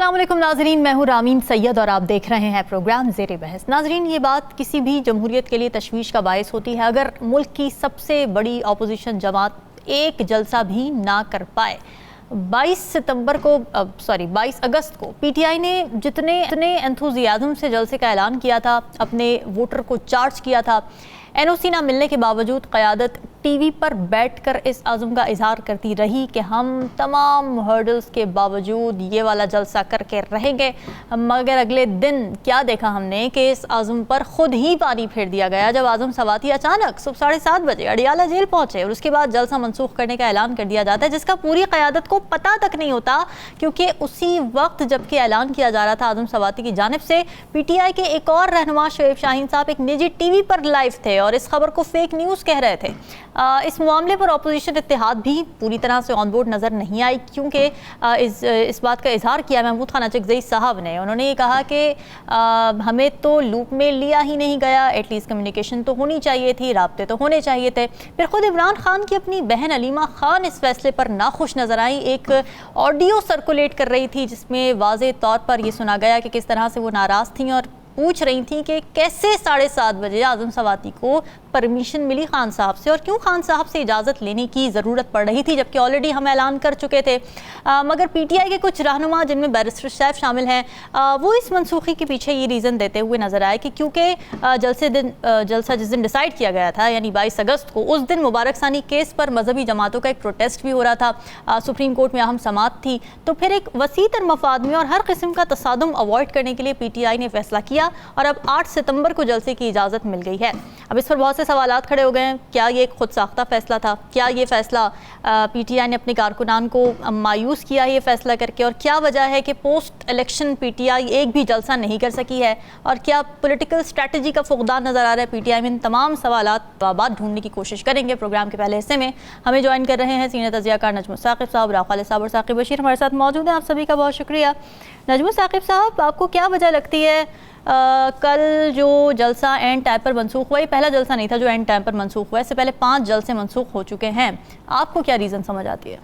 अस्सलाम वालेकुम नाजरीन, मैं हूँ रामीन सैयद और आप देख रहे हैं प्रोग्राम ज़ेरे बहस। नाजरीन, ये बात किसी भी जमहूरियत के लिए तशवीश का बायस होती है अगर मुल्क की सबसे बड़ी अपोजिशन जमात एक जलसा भी ना कर पाए। 22 अगस्त को पीटीआई ने जितने एंथुजियाज्म से जलसे का ऐलान किया था, अपने वोटर को चार्ज किया था, एनओसी ना मिलने के बावजूद क़यादत टीवी पर बैठकर इस आज़म का इजहार करती रही कि हम तमाम हर्डल्स के बावजूद ये वाला जलसा करके रहेंगे। मगर अगले दिन क्या देखा हमने कि इस आज़म पर ख़ुद ही पानी फेर दिया गया जब आज़म सवाती अचानक सुबह 7:30 बजे अडियाला जेल पहुँचे और उसके बाद जलसा मनसूख करने का ऐलान कर दिया जाता है, जिसका पूरी क़यादत को पता तक नहीं होता, क्योंकि उसी वक्त जबकि ऐलान किया जा रहा था आज़म सवाती की जानिब से, पीटीआई के एक और रहनुमा शोएब शाहीन साहब एक निजी टीवी पर लाइव थे और इस खबर को फेक न्यूज़ कह रहे थे। इस मामले पर अपोजिशन इत्तेहाद भी पूरी तरह से ऑन बोर्ड नज़र नहीं आई, क्योंकि इस बात का इजहार किया महमूद खान अचकज़ई साहब ने। उन्होंने ये कहा कि हमें तो लूप में लिया ही नहीं गया, एटलीस्ट कम्युनिकेशन तो होनी चाहिए थी, राब्ते तो होने चाहिए थे। फिर खुद इमरान खान की अपनी बहन अलीमा खान इस फैसले पर नाखुश नज़र आई। एक ऑडियो सर्कुलेट कर रही थी जिसमें वाज़े तौर पर यह सुना गया कि किस तरह से वो नाराज़ थी और पूछ रही थी कि कैसे 7:30 बजे आज़म सवाती को परमिशन मिली खान साहब से और क्यों खान साहब से इजाज़त लेने की ज़रूरत पड़ रही थी, जबकि ऑलरेडी हम ऐलान कर चुके थे। मगर पीटीआई के कुछ रहनुमा जिनमें बैरिस्टर सैफ शामिल हैं, वो इस मनसूखी के पीछे ये रीज़न देते हुए नज़र आए कि क्योंकि जलसा जिस दिन डिसाइड किया गया था यानी 22 अगस्त को, उस दिन मुबारक सानी केस पर मजहबी जमातों का एक प्रोटेस्ट भी हो रहा था, सुप्रीम कोर्ट में अहम समाअत थी, तो फिर एक वसीतर मफाद में और हर किस्म का तसादुम अवॉइड करने के लिए पीटीआई ने फैसला किया और अब 8 सितंबर को जलसे की इजाज़त मिल गई है। अब इस पर बहुत से सवालात खड़े हो गए हैं। क्या ये खुद साख्ता फैसला था? क्या ये फैसला पीटीआई ने अपने कारकुनान को मायूस किया ये फैसला करके? और क्या वजह है कि पोस्ट इलेक्शन पीटीआई एक भी जलसा नहीं कर सकी है? और क्या पॉलिटिकल स्ट्रैटेजी का फुकदान नज़र आ रहा है पीटीआई में? इन तमाम सवालात जवाब ढूंढने की कोशिश करेंगे। प्रोग्राम के पहले हिस्से में हमें ज्वाइन कर रहे हैं सीनियर तजियाकार नजमुल साकिब साहब, राखालिद साहब और साकिब बशीर हमारे साथ मौजूद हैं। आप सभी का बहुत शुक्रिया। नजमुल साकिब साहब, आपको क्या वजह लगती है कल जो जलसा एंड टाइम पर मनसूख हुआ, ये पहला जलसा नहीं था जो एंड टाइम पर मनसूख हुआ, इससे पहले 5 जलसे मनसूख हो चुके हैं, आपको क्या रीज़न समझ आती है?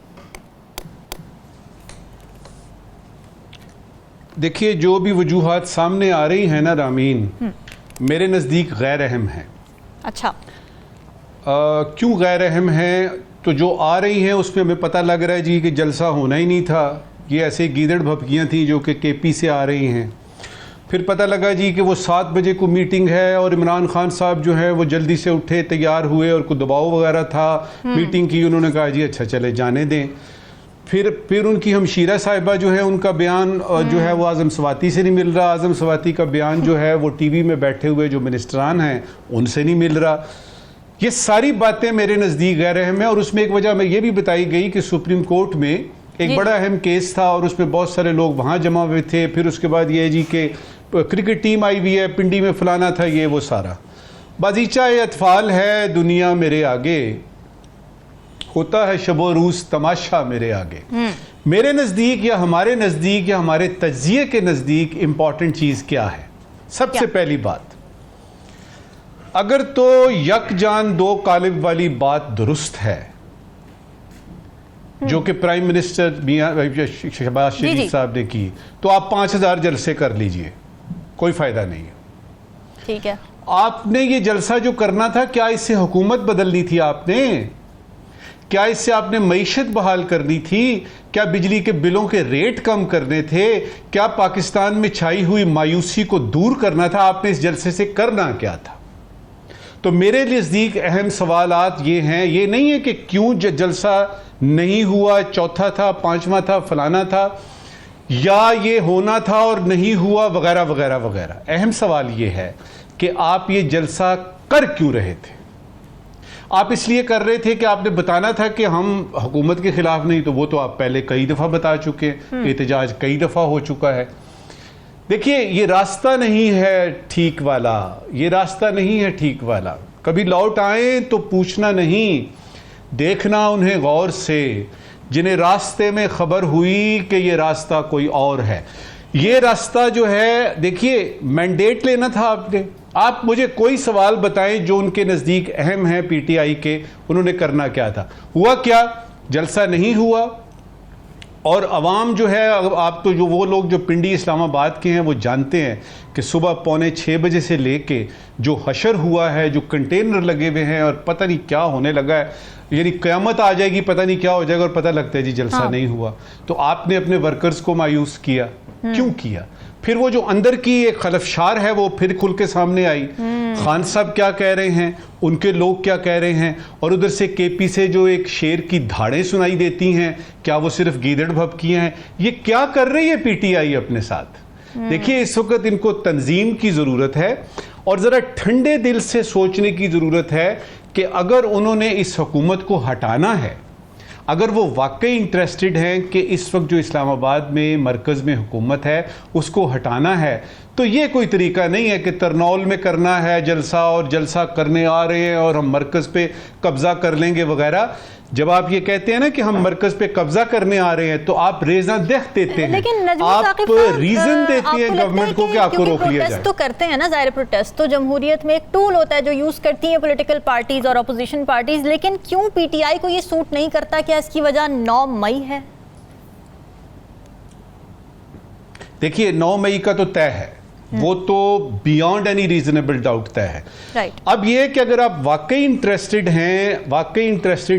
देखिए, जो भी वजूहात सामने आ रही हैं ना रामीन, मेरे नज़दीक गैर अहम है। अच्छा, क्यों गैर अहम है? तो जो आ रही हैं उसमें हमें पता लग रहा है जी कि जलसा होना ही नहीं था, ये ऐसे गीदड़ भपकियाँ थी जो कि केपी से आ रही हैं। फिर पता लगा जी कि वो 7 बजे को मीटिंग है और इमरान खान साहब जो है वो जल्दी से उठे, तैयार हुए और कुछ दबाव वगैरह था मीटिंग की, उन्होंने कहा जी अच्छा चले जाने दें। फिर उनकी हमशीरा साहिबा जो है उनका बयान जो है वो आज़म सवाती से नहीं मिल रहा, आज़म सवाती का बयान जो है वो टीवी में बैठे हुए जो मिनिस्टरान हैं उनसे नहीं मिल रहा। ये सारी बातें मेरे नज़दीक गैर अहम है। और उसमें एक वजह में ये भी बताई गई कि सुप्रीम कोर्ट में एक बड़ा अहम केस था और उसमें बहुत सारे लोग वहाँ जमा हुए थे। फिर उसके बाद ये जी कि क्रिकेट टीम आई हुई है, पिंडी में फलाना था, ये वो सारा बाजीचा अतफाल है, दुनिया मेरे आगे होता है शबो रूस तमाशा मेरे आगे। मेरे नज़दीक या हमारे नज़दीक या हमारे तज्जिए के नज़दीक इम्पॉर्टेंट चीज़ क्या है? सबसे पहली बात, अगर तो यकजान दो कालिब वाली बात दुरुस्त है जो कि प्राइम मिनिस्टर शहबाज शरीफ साहब ने की, तो आप 5000 जलसे कर लीजिए, कोई फायदा नहीं है। ठीक है, आपने ये जलसा जो करना था, क्या इससे हुकूमत बदलनी थी आपने? क्या इससे आपने मईशत बहाल करनी थी? क्या बिजली के बिलों के रेट कम करने थे? क्या पाकिस्तान में छाई हुई मायूसी को दूर करना था? आपने इस जलसे से करना क्या था? तो मेरे नज़दीक अहम सवालात ये हैं। ये नहीं है कि क्यों जलसा नहीं हुआ, चौथा था, 5वां था, फलाना था, या ये होना था और नहीं हुआ वगैरह वगैरह वगैरह। अहम सवाल ये है कि आप ये जलसा कर क्यों रहे थे? आप इसलिए कर रहे थे कि आपने बताना था कि हम हुकूमत के खिलाफ नहीं, तो वो तो आप पहले कई दफ़ा बता चुके हैं, एहतजाज कई दफ़ा हो चुका है। देखिए, ये रास्ता नहीं है ठीक वाला, ये रास्ता नहीं है ठीक वाला। कभी लौट आए तो पूछना नहीं, देखना उन्हें गौर से, जिन्हें रास्ते में खबर हुई कि ये रास्ता कोई और है। ये रास्ता जो है, देखिए, मैंडेट लेना था आपने। आप मुझे कोई सवाल बताएं जो उनके नज़दीक अहम है पीटीआई के, उन्होंने करना क्या था? हुआ क्या? जलसा नहीं हुआ, और अवाम जो है, आप तो जो वो लोग जो पिंडी इस्लामाबाद के हैं वो जानते हैं कि सुबह 5:45 बजे से लेके जो हशर हुआ है, जो कंटेनर लगे हुए हैं और पता नहीं क्या होने लगा है, यानी क़यामत आ जाएगी, पता नहीं क्या हो जाएगा, और पता लगता है जी जलसा नहीं हुआ। तो आपने अपने वर्कर्स को मायूस किया, क्यों किया? फिर वो जो अंदर की एक खलफशार है वो फिर खुल के सामने आई। खान साहब क्या कह रहे हैं, उनके लोग क्या कह रहे हैं, और उधर से केपी से जो एक शेर की धाड़ें सुनाई देती हैं, क्या वो सिर्फ गीदड़ भभकियां हैं? ये क्या कर रही है पीटीआई अपने साथ? देखिए, इस वक्त इनको तंजीम की ज़रूरत है और ज़रा ठंडे दिल से सोचने की ज़रूरत है कि अगर उन्होंने इस हुकूमत को हटाना है, अगर वो वाकई इंटरेस्टेड हैं कि इस वक्त जो इस्लामाबाद में मरकज़ में हुकूमत है उसको हटाना है, तो ये कोई तरीका नहीं है कि तरनौल में करना है जलसा और जलसा करने आ रहे हैं और हम मरकज़ पे कब्ज़ा कर लेंगे वगैरह। जब आप ये कहते हैं ना कि हम मरकज़ पे कब्जा करने आ रहे हैं, तो आप रेज़ा देख देते हैं, लेकिन आप रीजन देते हैं गवर्नमेंट को कि आपको रोक लिया जाए। तो करते हैं ना, ज़ाहिर प्रोटेस्ट तो जमहूरियत में एक टूल होता है जो यूज़ करती हैं पॉलिटिकल पार्टीज और अपोजिशन पार्टीज, लेकिन क्यों पीटीआई को ये सूट नहीं करता? क्या इसकी वजह 9 मई है? देखिए, 9 मई का तो तय है, वो तो बियॉन्ड एनी रीजनेबल डाउट तय है। राइट। अब ये कि अगर आप वाकई इंटरेस्टेड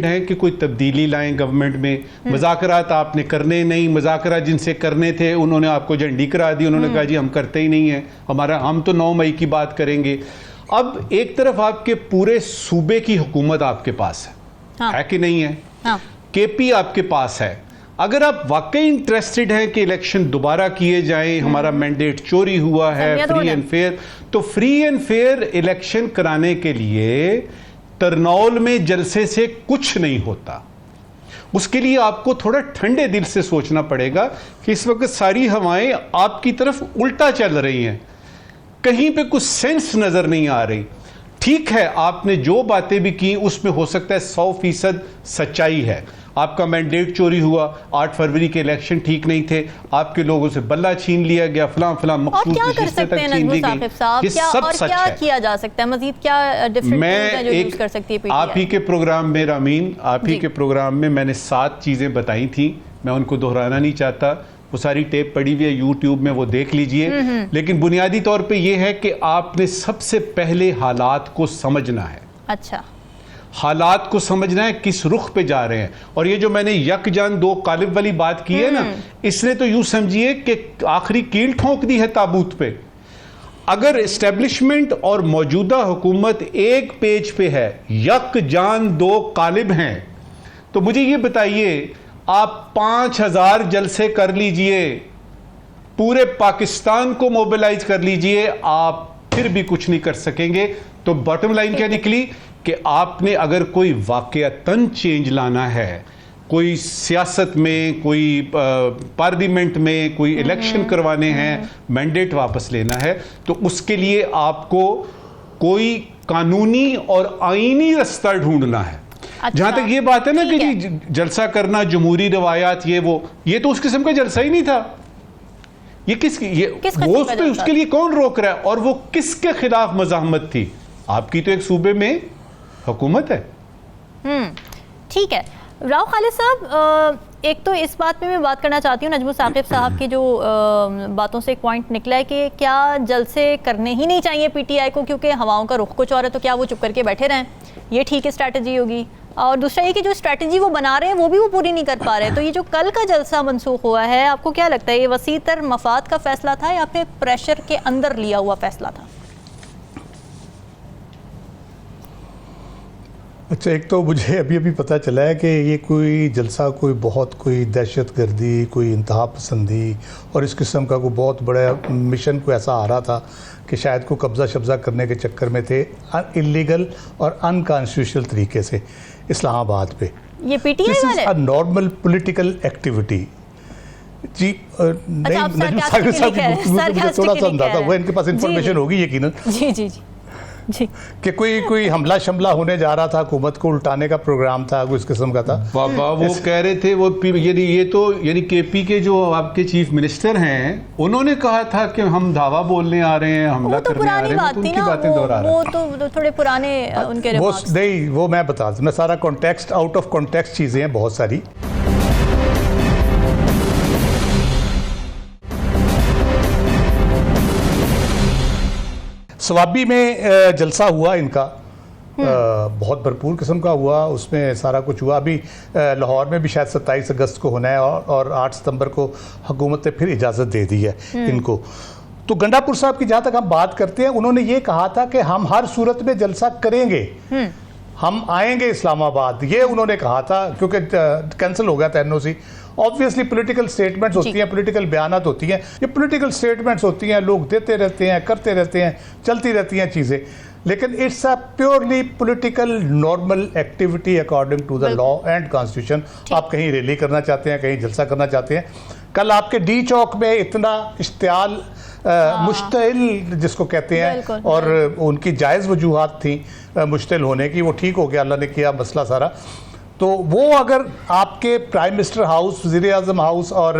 हैं कि कोई तब्दीली लाएं गवर्नमेंट में, मुज़ाकरात आपने करने नहीं, मुज़ाकरात जिनसे करने थे उन्होंने आपको झंडी करा दी, उन्होंने कहा जी हम करते ही नहीं हैं, हम तो 9 मई की बात करेंगे। अब एक तरफ आपके पूरे सूबे की हुकूमत आपके पास है कि नहीं है? केपी आपके पास है। अगर आप वाकई इंटरेस्टेड हैं कि इलेक्शन दोबारा किए जाएं, हमारा मैंडेट चोरी हुआ है, फ्री एंड फेयर, तो फ्री एंड फेयर इलेक्शन कराने के लिए तरनौल में जलसे से कुछ नहीं होता। उसके लिए आपको थोड़ा ठंडे दिल से सोचना पड़ेगा कि इस वक्त सारी हवाएं आपकी तरफ उल्टा चल रही हैं, कहीं पे कुछ सेंस नजर नहीं आ रही। ठीक है, आपने जो बातें भी की उसमें हो सकता है 100% सच्चाई है। आपका मैंडेट चोरी हुआ, 8 फरवरी के इलेक्शन ठीक नहीं थे, आपके लोगों से बल्ला छीन लिया गया, फलां मखसूस नशिस्तें तक छीन ली गई। ये सब सच है। किया जा सकता है मजीद, क्या डिफरेंट है जो यूज कर सकती है पीटीआई? आप ही के प्रोग्राम में रामीन, आप ही के प्रोग्राम में मैंने 7 चीजें बताई थी, मैं उनको दोहराना नहीं चाहता, वो सारी टेप पड़ी हुई है यूट्यूब में, वो देख लीजिए। लेकिन बुनियादी तौर पे ये है कि आपने सबसे पहले हालात को समझना है। अच्छा, हालात को समझना है, किस रुख पे जा रहे हैं। और ये जो मैंने यकजान 2 कालिब वाली बात की है ना, इसने तो यूं समझिए कि आखिरी कील ठोक दी है ताबूत पे। अगर एस्टेब्लिशमेंट और मौजूदा हुकूमत एक पेज पे है, यकजान 2 कालिब हैं, तो मुझे ये बताइए, आप 5000 जलसे कर लीजिए, पूरे पाकिस्तान को मोबिलाइज कर लीजिए, आप फिर भी कुछ नहीं कर सकेंगे। तो बॉटम लाइन क्या निकली कि आपने अगर कोई वाकयातन चेंज लाना है, कोई सियासत में, कोई पार्लियामेंट में कोई इलेक्शन करवाने हैं, मैंडेट वापस लेना है, तो उसके लिए आपको कोई कानूनी और आईनी रास्ता ढूंढना है। अच्छा, जहां तक ये बात है ना कि जी जलसा करना, जमहूरी रवायात, ये तो उस किस्म का जलसा ही नहीं था। ये उसके लिए कौन रोक रहा है, और वो किसके खिलाफ मज़ाहमत थी? आपकी तो एक सूबे में हुकूमत है। ठीक है राव खालिद साहब, एक तो इस बात पे मैं बात करना चाहती हूँ, नजमुल साकिब साहब की जो बातों से एक पॉइंट निकला है कि क्या जलसे करने ही नहीं चाहिए पीटीआई को क्योंकि हवाओं का रुख कुछ और है, तो क्या वो चुप करके बैठे रहें, ये ठीक है स्ट्रैटेजी होगी? और दूसरा ये कि जो स्ट्रैटेजी वो बना रहे हैं वो पूरी नहीं कर पा रहे। तो ये जो कल का जलसा मनसूख हुआ है, आपको क्या लगता है ये वसीतर मफाद का फैसला था या फिर प्रेशर के अंदर लिया हुआ फैसला था? अच्छा, एक तो मुझे अभी पता चला है कि ये कोई जलसा कोई दहशत गर्दी, कोई इंतहा पसंदी और इस किस्म का कोई बहुत बड़ा मिशन को ऐसा आ रहा था कि शायद को कब्ज़ा शब्ज़ा करने के चक्कर में थे, इलीगल और अनकॉन्स्टिट्यूशनल तरीके से इस्लामाबाद पे। ये पीटीआई वाले? This is a normal political activity. जी नहीं, मुझे थोड़ा सा अंदाजा हुआ, इनके पास इंफॉर्मेशन होगी यकीनन। जी कि कोई हमला शमला होने जा रहा था, हुकूमत को उल्टाने का प्रोग्राम था, कोई इस किस्म का था। बाबा वो कह रहे थे, वो यानी केपी के जो आपके चीफ मिनिस्टर हैं, उन्होंने कहा था कि हम धावा बोलने आ रहे हैं, हमला करने आ रहे हैं, तो उनकी बातें दोहरा रहे हैं। वो तो थोड़े पुराने उनके रिमार्क्स। नहीं, वो मैं बता दूं, मैं सारा कॉन्टेक्स्ट, आउट ऑफ कॉन्टेक्स्ट चीज़ें हैं बहुत सारी। सवाबी में जलसा हुआ इनका, बहुत भरपूर किस्म का हुआ, उसमें सारा कुछ हुआ। अभी लाहौर में भी शायद 27 अगस्त को होना है और 8 सितंबर को हुकूमत ने फिर इजाज़त दे दी है इनको। तो गंडापुर साहब की जहाँ तक हम बात करते हैं, उन्होंने ये कहा था कि हम हर सूरत में जलसा करेंगे, हम आएंगे इस्लामाबाद, ये उन्होंने कहा था, क्योंकि कैंसिल हो गया था एनओसी। ऑब्वियसली पॉलिटिकल स्टेटमेंट्स होती हैं, पॉलिटिकल बयानात होती हैं, ये पॉलिटिकल स्टेटमेंट्स होती हैं, लोग देते रहते हैं, करते रहते हैं, चलती रहती हैं चीज़ें, लेकिन it's a purely political normal activity according to the law and constitution. आप कहीं रैली करना चाहते हैं, कहीं जलसा करना चाहते हैं। कल आपके डी चौक में इतना इश्तियाल मुश्तिल जिसको कहते हैं, और उनकी जायज़ वजूहात थी मुश्तिल होने की, वो ठीक हो गया, अल्लाह ने किया मसला सारा। तो वो अगर आपके प्राइम मिनिस्टर हाउस, वज़ीर आज़म हाउस और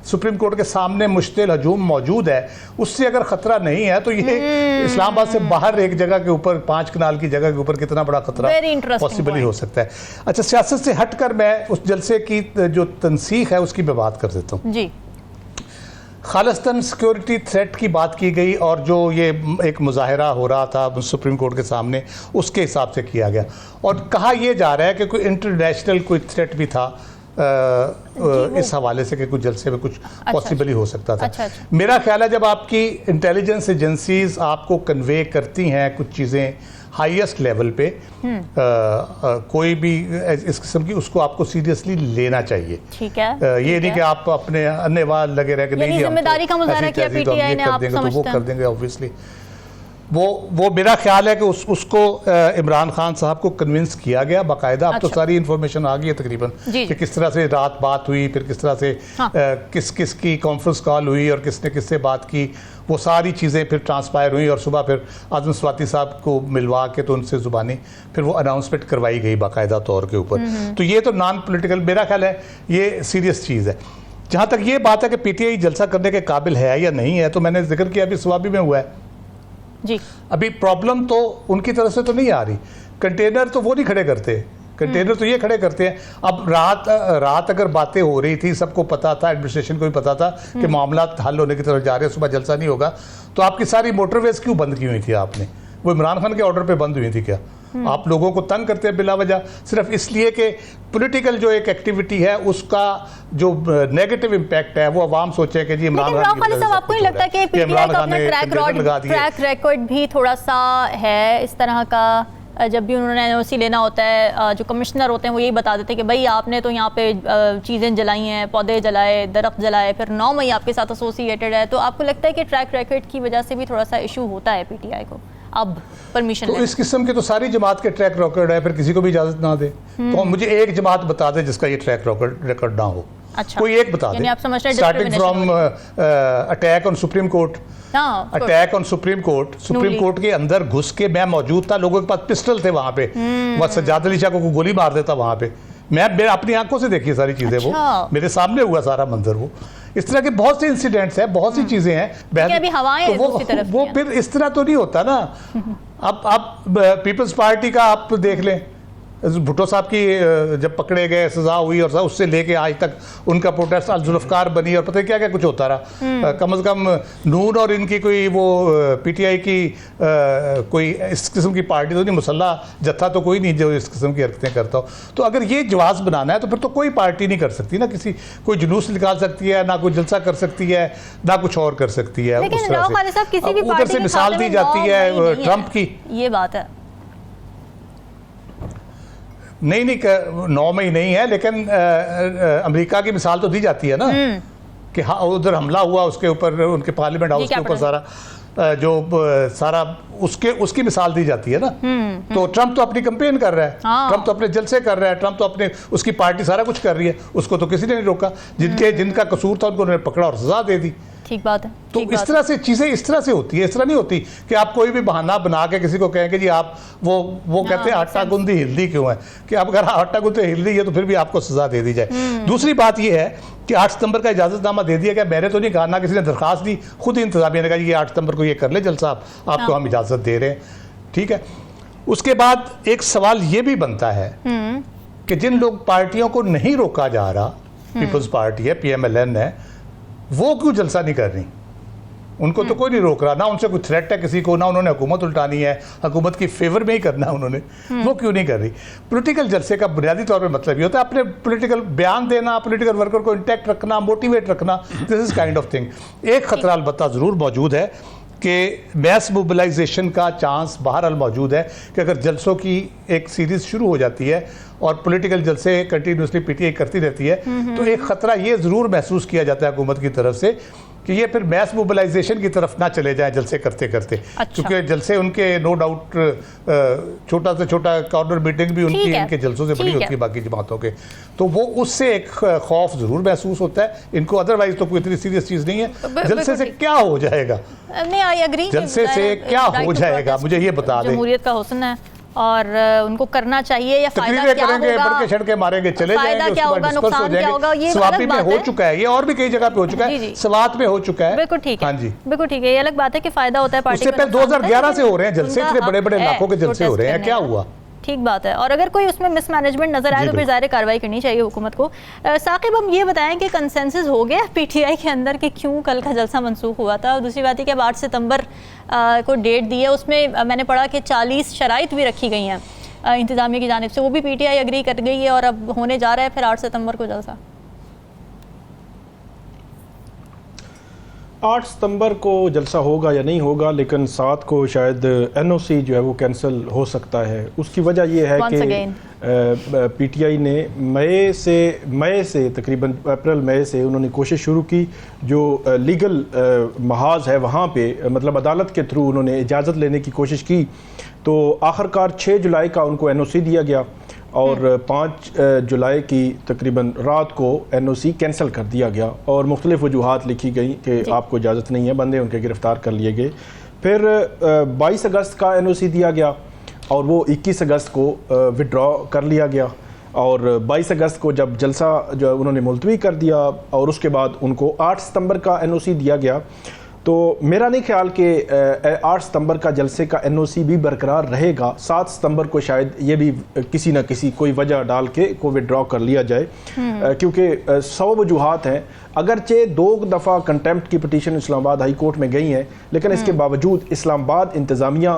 सुप्रीम कोर्ट के सामने मुश्तिल हजूम मौजूद है, उससे अगर ख़तरा नहीं है तो ये इस्लामाबाद से बाहर एक जगह के ऊपर 5 कनाल की जगह के ऊपर कितना बड़ा खतरा पॉसिबली हो सकता है। अच्छा, सियासत से हटकर मैं उस जलसे की जो तनसीख है उसकी मैं बात कर देता हूँ जी। खालिस्तान सिक्योरिटी थ्रेट की बात की गई, और जो ये एक मुजाहरा हो रहा था सुप्रीम कोर्ट के सामने, उसके हिसाब से किया गया, और कहा यह जा रहा है कि कोई इंटरनेशनल कोई थ्रेट भी था इस हवाले से कि कुछ जलसे में कुछ पॉसिबली हो सकता था। मेरा ख्याल है जब आपकी इंटेलिजेंस एजेंसीज आपको कन्वे करती हैं कुछ चीज़ें हाईएस्ट लेवल पे, कोई भी इस किस्म की, उसको आपको सीरियसली लेना चाहिए। ठीक है, ये नहीं कि आप अपने अन्यवाद लगे रह के नहीं, जिम्मेदारी का मुजाहरा किया पीटीआई ने, आप तो वो कर देंगे ऑब्वियसली। वो मेरा ख्याल है कि उसको इमरान खान साहब को कन्विंस किया गया बाकायदा। अब तो सारी इन्फॉर्मेशन आ गई है तकरीबन कि किस तरह से रात बात हुई, फिर किस तरह से किस किस की कॉन्फ्रेंस कॉल हुई और किसने किससे बात की, वो सारी चीज़ें फिर ट्रांसपायर हुई, और सुबह फिर आज़म स्वाति साहब को मिलवा के तो उनसे ज़ुबानी फिर वो अनाउंसमेंट करवाई गई बाकायदा तौर के ऊपर। तो ये तो नॉन पॉलिटिकल मेरा ख्याल है, ये सीरियस चीज़ है। जहाँ तक ये बात है कि पीटीआई जलसा करने के काबिल है या नहीं है, तो मैंने जिक्र किया अभी सवाबी में हुआ है जी। अभी प्रॉब्लम तो उनकी तरफ से तो नहीं आ रही, कंटेनर तो वो नहीं खड़े करते, कंटेनर तो ये खड़े करते हैं। अब रात अगर बातें हो रही थी, सबको पता था, एडमिनिस्ट्रेशन को भी पता था कि मामला हल होने की तरफ जा रहे हैं, सुबह जलसा नहीं होगा, तो आपकी सारी मोटरवेज क्यों बंद की हुई थी आपने? वो इमरान खान के ऑर्डर पे बंद हुई थी क्या? आप लोगों को तंग करते हैं बिला वजह, सिर्फ इसलिए कि पॉलिटिकल जो एक एक्टिविटी है उसका जो नेगेटिव इम्पैक्ट है वो अवाम सोचे कि जी इमरान खान साहब, आपको नहीं लगता कि पीटीआई का अपना ट्रैक रिकॉर्ड भी थोड़ा सा है इस तरह का? जब भी उन्होंने एनओसी लेना होता है, जो कमिश्नर होते हैं वो यही बता देते हैं कि भाई आपने तो यहाँ पे चीज़ें जलाई हैं, पौधे जलाए, दरख्त जलाए, फिर 9 मई आपके साथ एसोसिएटेड है। तो आपको लगता है कि ट्रैक रिकॉर्ड की वजह से भी थोड़ा सा इशू होता है पीटीआई को अब परमिशन? तो इस किस्म के तो सारी जमात के ट्रैक रिकॉर्ड है, फिर किसी को भी इजाज़त ना दे। तो मुझे एक जमात बता दे जिसका ये ट्रैक रिकॉर्ड ना हो। अच्छा, कोई एक बता दे, starting from attack on supreme court, attack on supreme court के अंदर घुस के मैं मौजूद था, लोगों के पास पिस्टल थे वहां पे, वह सज्जाद अली शाह को गोली मार देता वहां पे, मैं अपनी आंखों से देखी सारी चीजें। अच्छा। वो मेरे सामने हुआ सारा मंजर। वो इस तरह के बहुत से इंसिडेंट्स हैं, बहुत सी चीजें हैं। अभी हवाएं तो वो फिर इस तरह तो नहीं होता ना। अब पीपल्स पार्टी का आप देख लें, भुट्टो साहब की जब पकड़े गए, सजा हुई, और उससे लेके आज तक उनका प्रोटेस्ट जुल्फकार बनी, और पता है क्या क्या कुछ होता रहा। कम से कम नून और इनकी कोई वो पीटीआई की कोई इस किस्म की पार्टी तो नहीं, मुसल्ला जत्था तो कोई नहीं जो इस किस्म की हरकतें करता हो। तो अगर ये जवाब बनाना है तो फिर तो कोई पार्टी नहीं कर सकती ना, कोई जुलूस निकाल सकती है ना, कोई जलसा कर सकती है ना, कुछ और कर सकती है। उधर से मिसाल दी जाती है ट्रंप की, ये बात है। नहीं 9 मई नहीं है, लेकिन अमेरिका की मिसाल तो दी जाती है ना कि हाँ उधर हमला हुआ, उसके ऊपर उनके पार्लियामेंट हाउस के ऊपर सारा जो सारा उसकी मिसाल दी जाती है ना। तो ट्रंप तो अपनी कैंपेन कर रहा है, ट्रंप तो अपने जलसे कर रहा है, ट्रंप तो अपने उसकी पार्टी सारा कुछ कर रही है, उसको तो किसी ने नहीं रोका। जिनका कसूर था उनको उन्होंने पकड़ा और सजा दे दी। ठीक बात है। तो इस तरह से चीजें इस तरह से होती है, इस तरह नहीं होती कि आप कोई भी बहाना बना के किसी को कहेंगे जी आप वो कहते हैं आटा गूंदी हिल्दी क्यों है, कि आप अगर आटा गूंदे हिल्दी है तो फिर भी आपको सजा दे दी जाए। दूसरी बात यह है कि 8 सितंबर का इजाजतनामा दे दिया गया, मैंने तो नहीं कहा, ना किसी ने दरखास्त दी, खुद ही इंतजामिया ने कहा ये 8 सितंबर को ये कर ले जलसा, आपको हम इजाजत दे रहे हैं। ठीक है, उसके बाद एक सवाल ये भी बनता है कि जिन लोग पार्टियों को नहीं रोका जा रहा, पीपल्स पार्टी है, PMLN है, वो क्यों जलसा नहीं कर रही? उनको तो कोई नहीं रोक रहा, ना उनसे कोई थ्रेट है किसी को, ना उन्होंने हुकूमत उल्टानी है, हुकूमत की फेवर में ही करना है उन्होंने, वो क्यों नहीं कर रही। पॉलिटिकल जलसे का बुनियादी तौर पे मतलब ये होता है अपने पॉलिटिकल बयान देना, पॉलिटिकल वर्कर को इंटैक्ट रखना, मोटिवेट रखना, this is kind of thing. एक खतरा अलबत्ता ज़रूर मौजूद है कि मैस मोबिलाइजेशन का चांस बहरहाल मौजूद है कि अगर जलसों की एक सीरीज़ शुरू हो जाती है और पॉलिटिकल जलसे कंटिन्यूसली पीटीआई करती रहती है, तो एक ख़तरा ये ज़रूर महसूस किया जाता है हुकूमत की तरफ से कि ये फिर मैस मोबिलाइजेशन की तरफ ना चले जाएं जलसे करते करते। क्योंकि जलसे उनके नो डाउट छोटा से छोटा कॉर्नर मीटिंग भी उनकी इनके जलसों से बड़ी होती है बाकी जमातों के, तो वो उससे एक खौफ ज़रूर महसूस होता है इनको। अदरवाइज तो कोई इतनी सीरियस चीज़ नहीं है। जलसे से क्या हो जाएगा, नहीं आई एग्री, जलसे से क्या हो जाएगा मुझे ये बता दें। जमहूरियत का हुस्न है और उनको करना चाहिए, या फायदा क्या करेंगे, होगा, बढ़ के छड़ के मारेंगे, चले जाएंगे, क्या होगा, नुकसान क्या होगा, ये स्वाति में हो चुका है, ये और भी कई जगह पे हो चुका है, स्वात में हो चुका है। बिल्कुल ठीक है, हाँ जी बिल्कुल ठीक है। ये अलग बात है कि फायदा होता है पार्टी उससे पहले 2011 से हो रहे हैं जलसे, इतने बड़े बड़े लाखों के जलसे हो रहे हैं, क्या हुआ। ठीक बात है। और अगर कोई उसमें मिसमैनेजमेंट नजर आए तो फिर ज़ाहिर कार्रवाई करनी चाहिए हुकूमत को। साकिब, हम ये बताएं कि कंसेंसस हो गया पीटीआई के अंदर कि क्यों कल का जलसा मंसूख हुआ था, और दूसरी बात है कि अब 8 सितंबर को डेट दी है, उसमें मैंने पढ़ा कि 40 शराइत भी रखी गई हैं इंतजामिया की जानिब से, वो भी पीटीआई एग्री कर गई है और अब होने जा रहा है फिर 8 सितंबर को जलसा। 8 सितंबर को जलसा होगा या नहीं होगा, लेकिन 7 को शायद एनओसी जो है वो कैंसिल हो सकता है। उसकी वजह ये है कि पीटीआई ने मई से तकरीबन अप्रैल मई से उन्होंने कोशिश शुरू की, जो लीगल महाज है वहाँ पे मतलब अदालत के थ्रू उन्होंने इजाज़त लेने की कोशिश की, तो आखिरकार 6 जुलाई का उनको एनओसी दिया गया और 5 जुलाई की तकरीबन रात को एनओसी कैंसिल कर दिया गया और मुख्तलिफ वजूहात लिखी गई कि आपको इजाज़त नहीं है, बंदे उनके गिरफ़्तार कर लिए गए। फिर 22 अगस्त का एनओसी दिया गया और वो 21 अगस्त को विड्रॉ कर लिया गया, और 22 अगस्त को जब जलसा जो उन्होंने मुलतवी कर दिया और उसके बाद उनको 8 सितंबर का एनओसी दिया गया। तो मेरा नहीं ख्याल कि 8 सितंबर का जलसे का एनओसी भी बरकरार रहेगा। 7 सितंबर को शायद ये भी किसी न किसी कोई वजह डाल के को विड्रॉ कर लिया जाए, क्योंकि 100 वजूहात हैं। अगरचे 2 दफ़ा कंटेम्प्ट की पिटीशन इस्लामाबाद हाई कोर्ट में गई हैं, लेकिन इसके बावजूद इस्लामाबाद इंतज़ामिया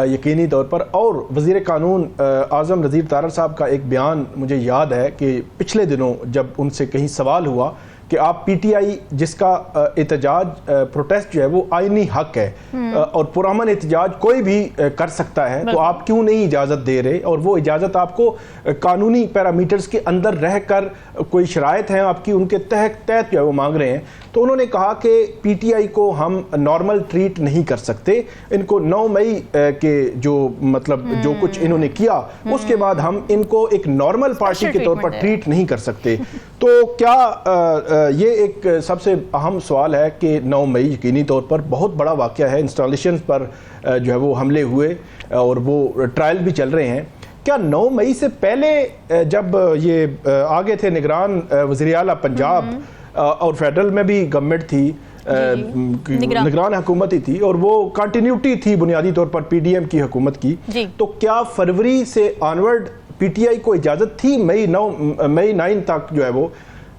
यकीनी तौर पर, और वज़ीर कानून आज़म नज़ीर तारड़ साहब का एक बयान मुझे याद है कि पिछले दिनों जब उनसे कहीं सवाल हुआ कि आप पीटीआई जिसका एहतजाज प्रोटेस्ट जो है वो आईनी हक है और पुरअमन एहतजाज कोई भी कर सकता है, तो आप क्यों नहीं इजाज़त दे रहे, और वो इजाज़त आपको कानूनी पैरामीटर्स के अंदर रहकर कोई शराइत हैं आपकी उनके तहत जो है वो मांग रहे हैं। तो उन्होंने कहा कि पीटीआई को हम नॉर्मल ट्रीट नहीं कर सकते, इनको 9 मई के जो मतलब जो कुछ इन्होंने किया उसके बाद हम इनको एक नॉर्मल पार्टी के तौर पर ट्रीट नहीं कर सकते। तो क्या ये एक सबसे अहम सवाल है कि 9 मई यकीनी तौर पर बहुत बड़ा वाक़या है, इंस्टॉलेशन पर जो है वो हमले हुए और वो ट्रायल भी चल रहे हैं। क्या 9 मई से पहले जब ये आगे थे निगरान वज़ीर आला पंजाब और फेडरल में भी गवर्नमेंट थी, निगरान हुकूमत ही थी और वो कंटिन्यूटी थी बुनियादी तौर पर पीडीएम की हुकूमत की, तो क्या फरवरी से ऑनवर्ड पीटीआई को इजाज़त थी मई 9 तक जो है वो?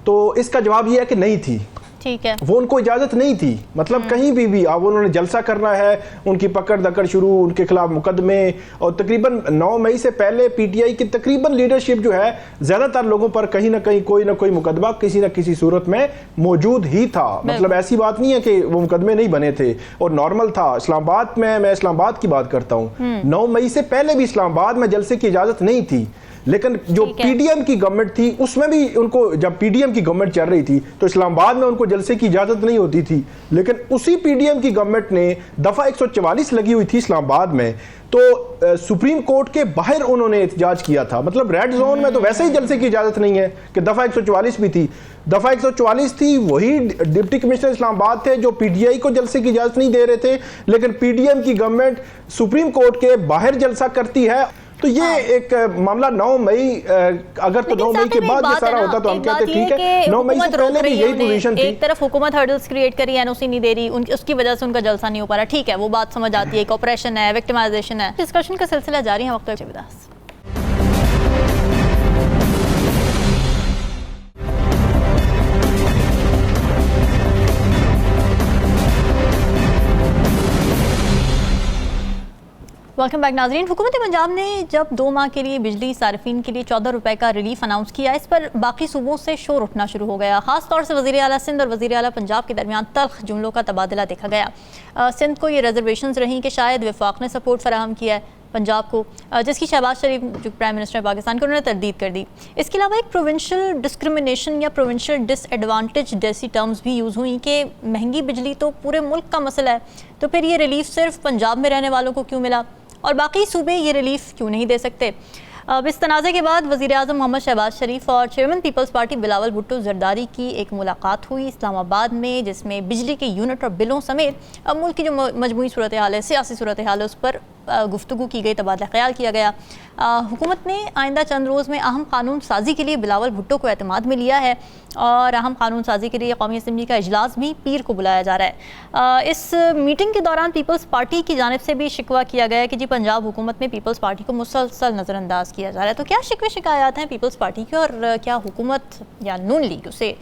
तो इसका जवाब ये है कि नहीं थी। ठीक है, वो उनको इजाजत नहीं थी, मतलब कहीं भी अब उन्होंने जलसा करना है, उनकी पकड़ दकड़ शुरू, उनके खिलाफ मुकदमे, और तकरीबन 9 मई से पहले पीटीआई की तकरीबन लीडरशिप जो है ज्यादातर लोगों पर कहीं ना कहीं कोई ना कोई मुकदमा किसी ना किसी सूरत में मौजूद ही था। मतलब ऐसी बात नहीं है कि वो मुकदमे नहीं बने थे और नॉर्मल था। इस्लामाबाद में, मैं इस्लामाबाद की बात करता हूँ, 9 मई से पहले भी इस्लामाबाद में जलसे की इजाजत नहीं थी, लेकिन जो पीडीएम की गवर्नमेंट थी उसमें भी उनको, जब पीडीएम की गवर्नमेंट चल रही थी तो इस्लामाबाद में उनको जलसे की इजाजत नहीं होती थी, लेकिन उसी पीडीएम की गवर्नमेंट ने दफा 144 लगी हुई थी इस्लामाबाद में, तो सुप्रीम कोर्ट के बाहर उन्होंने एहतजाज किया था। मतलब रेड जोन में तो वैसे ही जलसे की इजाजत नहीं है कि दफा 144 भी थी, दफा 144 थी, वही डिप्टी कमिश्नर इस्लामाबाद थे जो पीटीआई को जलसे की इजाजत नहीं दे रहे थे, लेकिन पीडीएम की गवर्नमेंट सुप्रीम कोर्ट के बाहर जलसा करती है। तो ये एक मामला 9 मई, अगर तो 9 मई के बाद ये सारा होता तो हम कहते ठीक है, 9 मई से पहले भी यही पोजीशन थी। एक तरफ हुकूमत हर्डल्स क्रिएट करी, एनओसी नहीं दे रही, उसकी वजह से उनका जलसा नहीं हो पा रहा, ठीक है, वो बात समझ आती है, ऑपरेशन है, विक्टिमाइजेशन है। डिस्कशन का सिलसिला जारी है, वक्त वेलकम बैक नाजरीन। हुकूमत पंजाब ने जब 2 माह के लिए बिजली सार्फिन के लिए 14 रुपए का रिलीफ अनाउंस किया, इस पर बाकी सूबों से शोर उठना शुरू हो गया। खास तौर से वज़ीर आला सिंध और वज़ीर आला पंजाब के दरमियान तल्ख जुमलों का तबादला देखा गया। सिंध को ये रिजर्वेशंस रहीं कि शायद वफाक ने सपोर्ट फराहम किया है पंजाब को, जिसकी शहबाज शरीफ जो प्राइम मिनिस्टर पाकिस्तान के, उन्होंने तरदीद कर दी। इसके अलावा एक प्रोविंशियल डिस्क्रिमिनेशन या प्रोविंशियल डिसएडवांटेज जैसी टर्म्स भी यूज़ हुई कि महंगी बिजली तो पूरे मुल्क का मसला है, तो फिर ये रिलीफ सिर्फ पंजाब में रहने वालों को क्यों मिला और बाकी सूबे ये रिलीफ क्यों नहीं दे सकते। अब इस तनाज़े के बाद वज़ीर-ए-आज़म मोहम्मद शहबाज शरीफ और चेयरमैन पीपल्स पार्टी बिलावल भुट्टो जरदारी की एक मुलाकात हुई इस्लामाबाद में, जिसमें बिजली के यूनिट और बिलों समेत मुल्क की जो मजमूई सूरत हाल है, सियासी सूरत हाल है, उस पर गुफ्तगू की गई, तबादला ख्याल किया गया। हुकूमत ने आइंदा चंद रोज़ में अहम कानून साजी के लिए बिलावल भुट्टो को एतमाद में लिया है और अहम कानून साजी के लिए कौमी असम्बली का इजलास भी पीर को बुलाया जा रहा है। इस मीटिंग के दौरान पीपल्स पार्टी की जानिब से भी शिकवा किया गया है कि जी पंजाब हुकूमत में पीपल्स पार्टी को मुसलसल नज़रअंदाज किया जा रहा है। तो क्या शिकवे शिकायत हैं पीपल्स पार्टी की और क्या हुकूमत या नून लीग उसे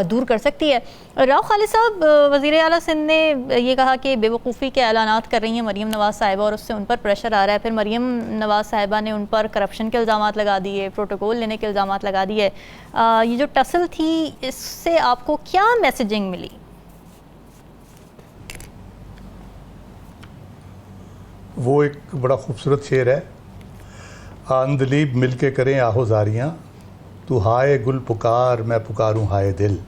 दूर कर सकती है? राव खालिद साहब, वज़ीर आला सिंध ने ये कहा कि बेवकूफ़ी के ऐलानात कर रही हैं मरीम नवाज़ साहिबा और उससे उन पर प्रेशर आ रहा है। फिर मरीम नवाज़ साहिबा ने उन पर करप्शन के इल्ज़ामात लगा दिए, प्रोटोकॉल लेने के इल्ज़ामात लगा दिए। ये जो टसल थी, इससे आपको क्या मैसेजिंग मिली? वो एक बड़ा खूबसूरत शेर है, आंदलीब मिल के करें आहोजारियाँ, तू हाय गुल पुकार मैं पुकारूँ हाय दिल।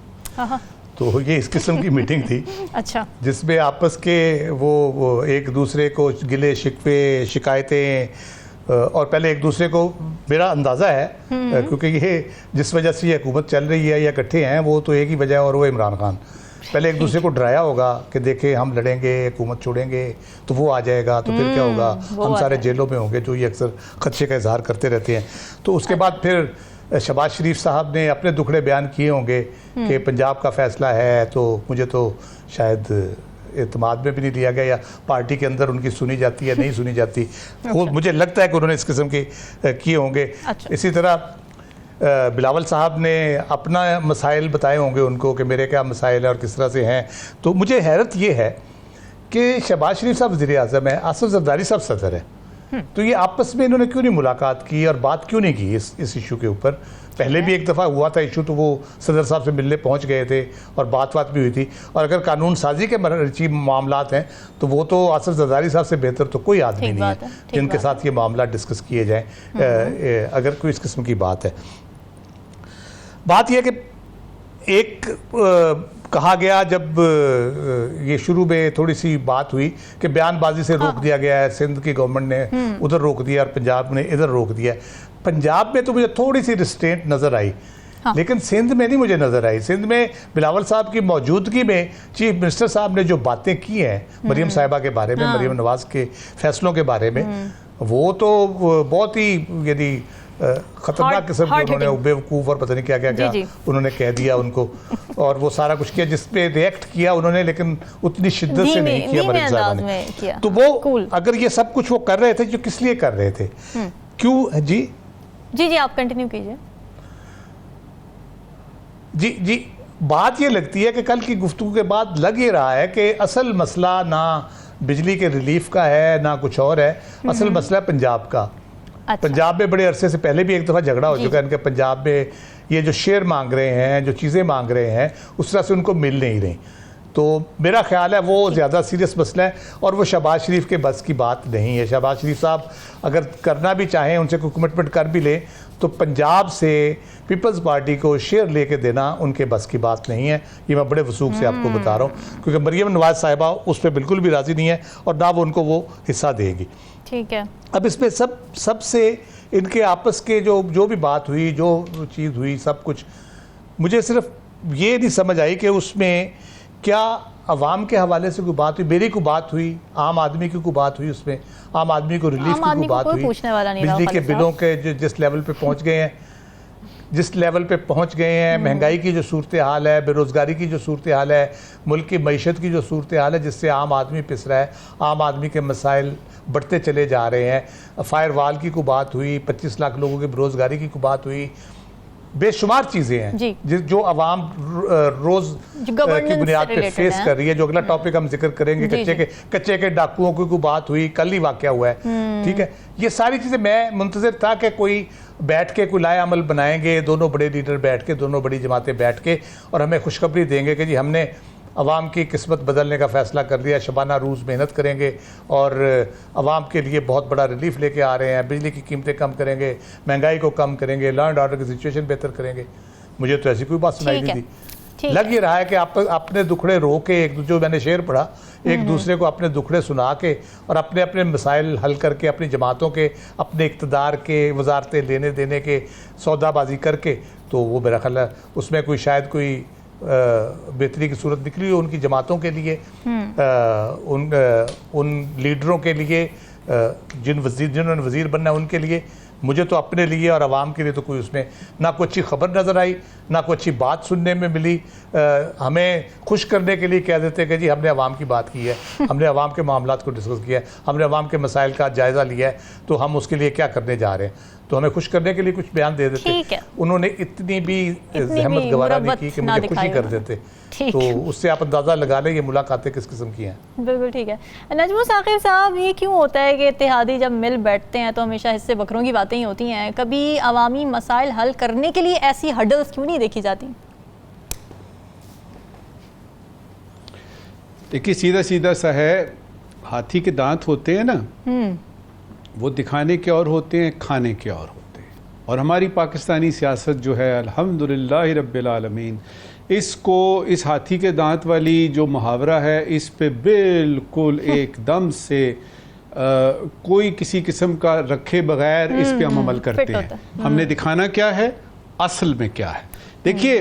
तो ये इस किस्म की मीटिंग थी अच्छा, जिसमें आपस के वो एक दूसरे को गिले शिकवे शिकायतें और पहले एक दूसरे को, मेरा अंदाज़ा है क्योंकि ये जिस वजह से ये हुकूमत चल रही है या इकट्ठे हैं वो तो एक ही वजह है और वो इमरान खान। पहले एक दूसरे को डराया होगा कि देखे हम लड़ेंगे हुकूमत छोड़ेंगे तो वो आ जाएगा तो फिर क्या होगा, हम सारे जेलों में होंगे, जो ये अक्सर खदशे का इजहार करते रहते हैं। तो उसके बाद फिर शहबाज शरीफ साहब ने अपने दुखड़े बयान किए होंगे कि पंजाब का फ़ैसला है, तो मुझे तो शायद एतमाद में भी नहीं लिया गया या पार्टी के अंदर उनकी सुनी जाती है नहीं सुनी जाती। वो मुझे लगता है कि उन्होंने इस किस्म के किए होंगे। इसी तरह बिलावल साहब ने अपना मसाइल बताए होंगे उनको कि मेरे क्या मसाइल हैं और किस तरह से हैं। तो मुझे हैरत ये है कि शहबाज शरीफ साहब वज़ीर आज़म है, आसिफ जरदारी साहब सदर है, तो ये आपस में इन्होंने क्यों नहीं मुलाकात की और बात क्यों नहीं की इस इशू के ऊपर? पहले भी एक दफ़ा हुआ था इशू, तो वो सदर साहब से मिलने पहुंच गए थे और बात भी हुई थी। और अगर कानून साजी के मामलात हैं तो वो तो आसिफ जरदारी साहब से बेहतर तो कोई आदमी नहीं है जिनके साथ ये मामला डिस्कस किए जाएँ, अगर कोई इस किस्म की बात है। बात यह कि एक कहा गया जब ये शुरू में थोड़ी सी बात हुई कि बयानबाजी से रोक दिया गया है, सिंध की गवर्नमेंट ने उधर रोक दिया और पंजाब ने इधर रोक दिया। पंजाब में तो मुझे थोड़ी सी रिस्ट्रेंट नज़र आई, लेकिन सिंध में नहीं मुझे नज़र आई। सिंध में बिलावल साहब की मौजूदगी में चीफ मिनिस्टर साहब ने जो बातें की हैं मरीम साहिबा के बारे में, मरीम नवाज़ के फैसलों के बारे में, वो तो बहुत ही यदि खतरनाक किस्म के उन्होंने बेवकूफ़ और पता नहीं क्या क्या क्या उन्होंने कह दिया उनको, और वो सारा कुछ किया जिस पे रिएक्ट किया उन्होंने, लेकिन उतनी शिद्दत से नहीं किया मरीम साहबा ने। तो वो अगर ये सब कुछ वो कर रहे थे, जो किस लिए कर रहे थे, क्यों? जी जी जी आप कंटिन्यू कीजिए। जी जी, बात ये लगती है कि कल की गुफ्तगू के बाद लग ये रहा है कि असल मसला ना बिजली के रिलीफ का है ना कुछ और है, असल मसला पंजाब का। अच्छा। पंजाब में बड़े अरसे से पहले भी एक दफ़ा झगड़ा हो चुका है इनके, पंजाब में ये जो शेयर मांग रहे हैं, जो चीज़ें मांग रहे हैं, उस तरह से उनको मिल नहीं रही। तो मेरा ख्याल है वो ज़्यादा सीरियस मसला है और वो शहबाज शरीफ के बस की बात नहीं है। शहबाज शरीफ साहब अगर करना भी चाहें, उनसे कोई कमिटमेंट कर भी लें, तो पंजाब से पीपल्स पार्टी को शेयर लेके देना उनके बस की बात नहीं है। ये मैं बड़े वसूख से आपको बता रहा हूँ, क्योंकि मरीम नवाज़ साहिबा उस पर बिल्कुल भी राज़ी नहीं है और ना वो उनको वो हिस्सा देगी। ठीक है। अब इसमें सबसे इनके आपस के जो भी बात हुई, जो चीज़ हुई, सब कुछ मुझे सिर्फ ये नहीं समझ आई कि उसमें क्या अवाम के हवाले से कोई बात हुई, मेरी कोई बात हुई, आम आदमी की कोई बात हुई, उसमें आम आदमी को रिलीफ की कोई बात हुई, बिजली के बिलों के जिस लेवल पे पहुंच गए हैं, महंगाई की जो सूरत हाल है, बेरोज़गारी की जो सूरत हाल है, मुल्क की मईशत की जो सूरत हाल है, जिससे आम आदमी पिस रहा है, आम आदमी के मसाइल बढ़ते चले जा रहे हैं। फायर वाल की कोई बात हुई, 25 लाख लोगों की बेरोज़गारी की कोई बात हुई, बेशुमार चीज़ें हैं जो आवाम रोज़ की बुनियाद पे फेस कर रही है। जो अगला टॉपिक हम जिक्र करेंगे, कच्चे के डाकुओं की कोई बात हुई, कल ही वाकया हुआ है, ठीक है। ये सारी चीज़ें मैं मुंतज़िर था कि कोई बैठ के कोई लाए अमल बनाएंगे, दोनों बड़े लीडर बैठ के, दोनों बड़ी जमातें बैठ के, और हमें खुशखबरी देंगे कि जी हमने अवाम की किस्मत बदलने का फ़ैसला कर लिया, शबाना रोज़ मेहनत करेंगे और अवाम के लिए बहुत बड़ा रिलीफ लेके आ रहे हैं, बिजली की कीमतें कम करेंगे, महंगाई को कम करेंगे, लॉ एंड ऑर्डर की सिचुएशन बेहतर करेंगे। मुझे तो ऐसी कोई बात सुनाई नहीं दी। लग ये रहा है कि आप अपने दुखड़े रो के, एक जो मैंने शेर पढ़ा, एक दूसरे को अपने दुखड़े सुना के और अपने अपने मसाइल हल करके, अपनी जमातों के, अपने इक़्तिदार के, वजारतें लेने देने के सौदाबाजी करके, तो वो मेरा ख्याल है उसमें कोई शायद कोई बेहतरी की सूरत निकली हो उनकी जमातों के लिए, उन लीडरों के लिए जिन्होंने वज़ीर बनना है उनके लिए। मुझे तो अपने लिए और आवाम के लिए तो कोई उसमें ना कोई अच्छी खबर नज़र आई, ना कोई अच्छी बात सुनने में मिली। हमें खुश करने के लिए कह देते कि जी हमने आवाम की बात की है, हमने आवाम के मामलात को डिस्कस किया है, हमने आवाम के मसाइल का जायज़ा लिया है, तो हम उसके लिए क्या करने जा रहे हैं। तो हमें खुश करने के लिए कुछ बयान दे देते। उन्होंने इतनी भी जहमत गवारा नहीं की कि मुझे खुशी कर देते। तो उससे आप अंदाज़ा लगा लें ये मुलाकातें किस किस्म की हैं। बिल्कुल ठीक है। नजमुल साकिब साहब, ये क्यों होता है कि इत्तेहादी जब मिल बैठते हैं तो हमेशा हिस्से बकरों की बातें ही होती हैं? कभी अवामी मसाइल हल करने के लिए ऐसी हर्डल्स क्यों नहीं देखी जाती? देखिए, सीधा सीधा सा है, हाथी के दांत होते हैं ना, वो दिखाने के और होते हैं, खाने के और होते हैं। और हमारी पाकिस्तानी सियासत जो है, अल्हम्दुलिल्लाह रब्बिल आलमीन, इसको, इस हाथी के दांत वाली जो मुहावरा है, इस पे बिल्कुल एकदम से कोई किसी किस्म का रखे बगैर इस पे हम अमल करते हैं। हमने दिखाना क्या है, असल में क्या है। देखिए,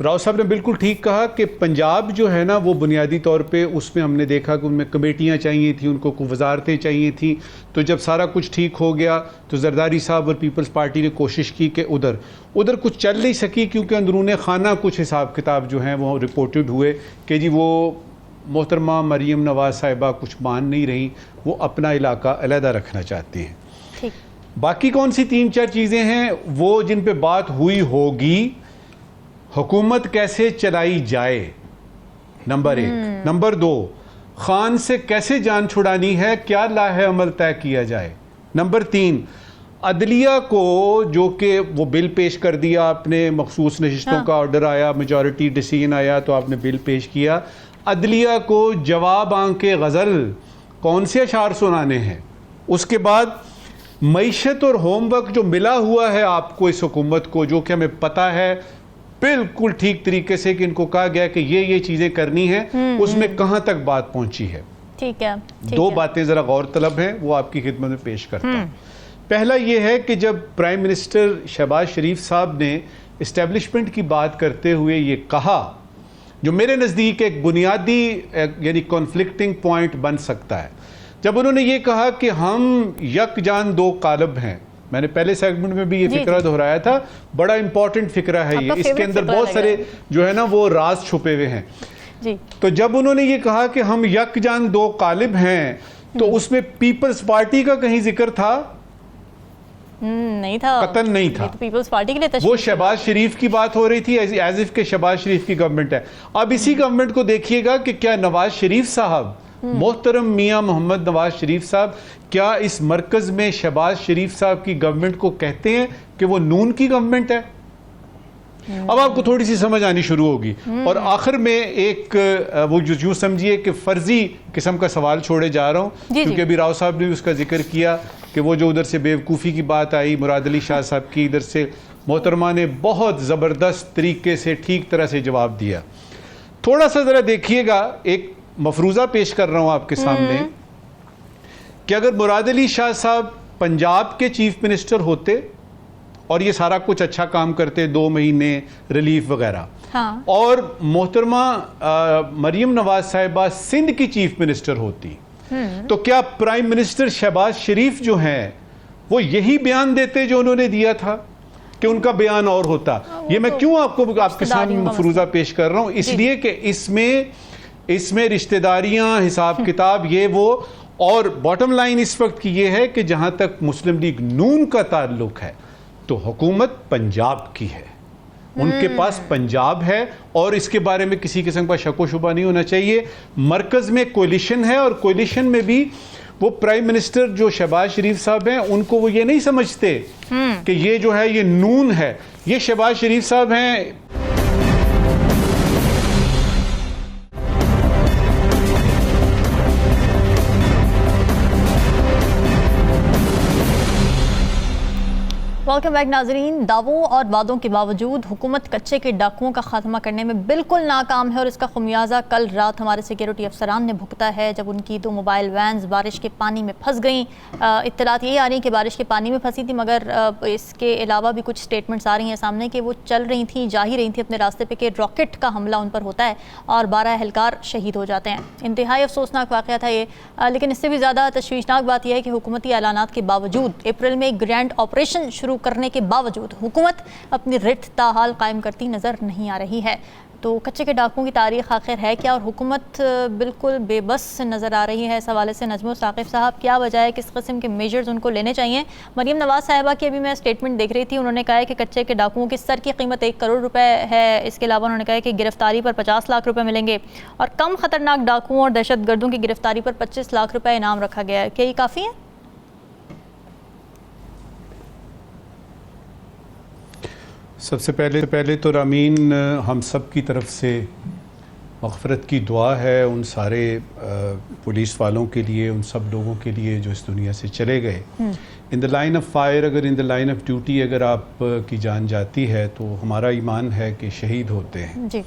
राव साहब ने बिल्कुल ठीक कहा कि पंजाब जो है ना, वो बुनियादी तौर पे उसमें हमने देखा कि उनमें कमेटियाँ चाहिए थी, उनको कुछ वजारतें चाहिए थी। तो जब सारा कुछ ठीक हो गया तो जरदारी साहब और पीपल्स पार्टी ने कोशिश की कि उधर कुछ चल नहीं सकी, क्योंकि अंदरूने खाना कुछ हिसाब किताब जो हैं वो रिपोर्टेड हुए कि जी वो मोहतरमा मरीम नवाज साहिबा कुछ मान नहीं रही, वो अपना इलाका अलहदा रखना चाहती हैं। बाकी कौन सी 3-4 चीज़ें हैं वो जिन पे बात हुई होगी, हुकूमत कैसे चलाई जाए, नंबर 1। नंबर 2, खान से कैसे जान छुड़ानी है, क्या लाहे अमल तय किया जाए। नंबर 3, अदलिया को, जो कि वो बिल पेश कर दिया आपने, मखसूस नशिस्तों का ऑर्डर आया, मेजॉरिटी डिसीजन आया, तो आपने बिल पेश किया। अदलिया को जवाब आंके गज़ल कौन से अशार सुनाने हैं। उसके बाद मईशत और होमवर्क जो मिला हुआ है आपको इस हुकूमत को, जो कि हमें पता है बिल्कुल ठीक तरीके से कि इनको कहा गया कि ये चीजें करनी है, उसमें कहां तक बात पहुंची है। ठीक है। 2 बातें जरा गौर तलब हैं, वो आपकी खिदमत में पेश करता हूं। पहला ये है कि जब प्राइम मिनिस्टर शहबाज शरीफ साहब ने इस्टेब्लिशमेंट की बात करते हुए ये कहा, जो मेरे नज़दीक एक बुनियादी यानी कॉन्फ्लिक्टिंग पॉइंट बन सकता है, जब उन्होंने ये कहा कि हम यकजान 2 कालब हैं। मैंने पहले सेगमेंट में भी ये फिक्रा दोहराया था, बड़ा इंपॉर्टेंट फिक्रा है ये, इसके अंदर बहुत सारे जो है ना वो राज छुपे हुए हैं जी। तो जब उन्होंने ये कहा कि हम यकजान 2 कालिब हैं, तो उसमें पीपल्स पार्टी का कहीं जिक्र था? नहीं था, कतन नहीं था। तो पीपल्स पार्टी के लिए वो शहबाज शरीफ की बात हो रही थी, एज इफ के शहबाज शरीफ की गवर्नमेंट है। अब इसी गवर्नमेंट को देखिएगा कि क्या नवाज शरीफ साहब, मोहतरम मियां मोहम्मद नवाज शरीफ साहब, क्या इस मरकज में शहबाज शरीफ साहब की गवर्नमेंट को कहते हैं कि वो नून की गवर्नमेंट है? अब आपको थोड़ी सी समझ आनी शुरू होगी। और आखिर में एक वो यूं समझिए कि फर्जी किस्म का सवाल छोड़े जा रहा हूं, क्योंकि अभी राव साहब ने भी उसका जिक्र किया कि वो जो उधर से बेवकूफ़ी की बात आई मुराद अली शाह साहब की, इधर से मोहतरमा ने बहुत ज़बरदस्त तरीके से ठीक तरह से जवाब दिया। थोड़ा सा ज़रा देखिएगा, एक मफरूज़ा पेश कर रहा हूं आपके सामने कि अगर मुराद अली शाह साहब पंजाब के चीफ मिनिस्टर होते और ये सारा कुछ अच्छा काम करते, 2 महीने रिलीफ वगैरह, हाँ। और मोहतरमा मरीम नवाज साहिबा सिंध की चीफ मिनिस्टर होती, तो क्या प्राइम मिनिस्टर शहबाज शरीफ जो हैं वो यही बयान देते जो उन्होंने दिया था, कि उनका बयान और होता? ये मैं क्यों आपके सामने मफरूज़ा पेश कर रहा हूं, इसलिए कि इसमें रिश्तेदारियां, हिसाब किताब, ये वो, और बॉटम लाइन इस वक्त की ये है कि जहां तक मुस्लिम लीग नून का ताल्लुक है, तो हुकूमत पंजाब की है, उनके पास पंजाब है और इसके बारे में किसी किस्म का शक व शुबा नहीं होना चाहिए। मरकज में कोलिशन है और कोलिशन में भी वो प्राइम मिनिस्टर जो शहबाज शरीफ साहब हैं उनको वो ये नहीं समझते कि ये जो है ये नून है, ये शहबाज शरीफ साहब हैं। वेलकम बैक नाजरीन। दावों और वादों के बावजूद हुकूमत कच्चे के डाकुओं का खात्मा करने में बिल्कुल नाकाम है और इसका खुमियाजा कल रात हमारे सिक्योरिटी अफसरान ने भुगता है जब उनकी 2 मोबाइल वैन्स बारिश के पानी में फंस गईं। इत्तलात यही आ रही कि बारिश के पानी में फंसी थी, मगर इसके अलावा भी कुछ स्टेटमेंट्स आ रही हैं सामने कि वो चल रही थी, जा ही रही थी अपने रास्ते पर कि रॉकेट का हमला उन पर होता है और 12 एहलकार शहीद हो जाते हैं। इंतहाई अफसोसनाक वाक़या था ये, लेकिन इससे भी ज़्यादा तशवीशनाक बात यह है कि हुकूमती ऐलानात के बावजूद अप्रैल में एक ग्रैंड ऑपरेशन शुरू करने के बावजूद हुकूमत अपनी रिट ताहाल कायम करती नज़र नहीं आ रही है। तो कच्चे के डाकुओं की तारीख आखिर है क्या और हुकूमत बिल्कुल बेबस नज़र आ रही है। इस हवाले से नजमो साकिब साहब, क्या वजह है, किस किस्म के मेजर्स उनको लेने चाहिए? मरीम नवाज साहिबा की अभी मैं स्टेटमेंट देख रही थी, उन्होंने कहा है कि कच्चे के डाकुओं की सर की कीमत 1 करोड़ रुपए है। इसके अलावा उन्होंने कहा है कि गिरफ्तारी पर 50 लाख रुपये मिलेंगे और कम खतरनाक डाकुओं और दहशत गर्दों की गिरफ्तारी पर 25 लाख रुपये इनाम रखा गया है। क्या ये काफ़ी है? सबसे पहले तो रामीन, हम सब की तरफ से मग़फ़रत की दुआ है उन सारे पुलिस वालों के लिए, उन सब लोगों के लिए जो इस दुनिया से चले गए। In the line of fire, अगर in the line of duty अगर आप की जान जाती है तो हमारा ईमान है कि शहीद होते हैं जी।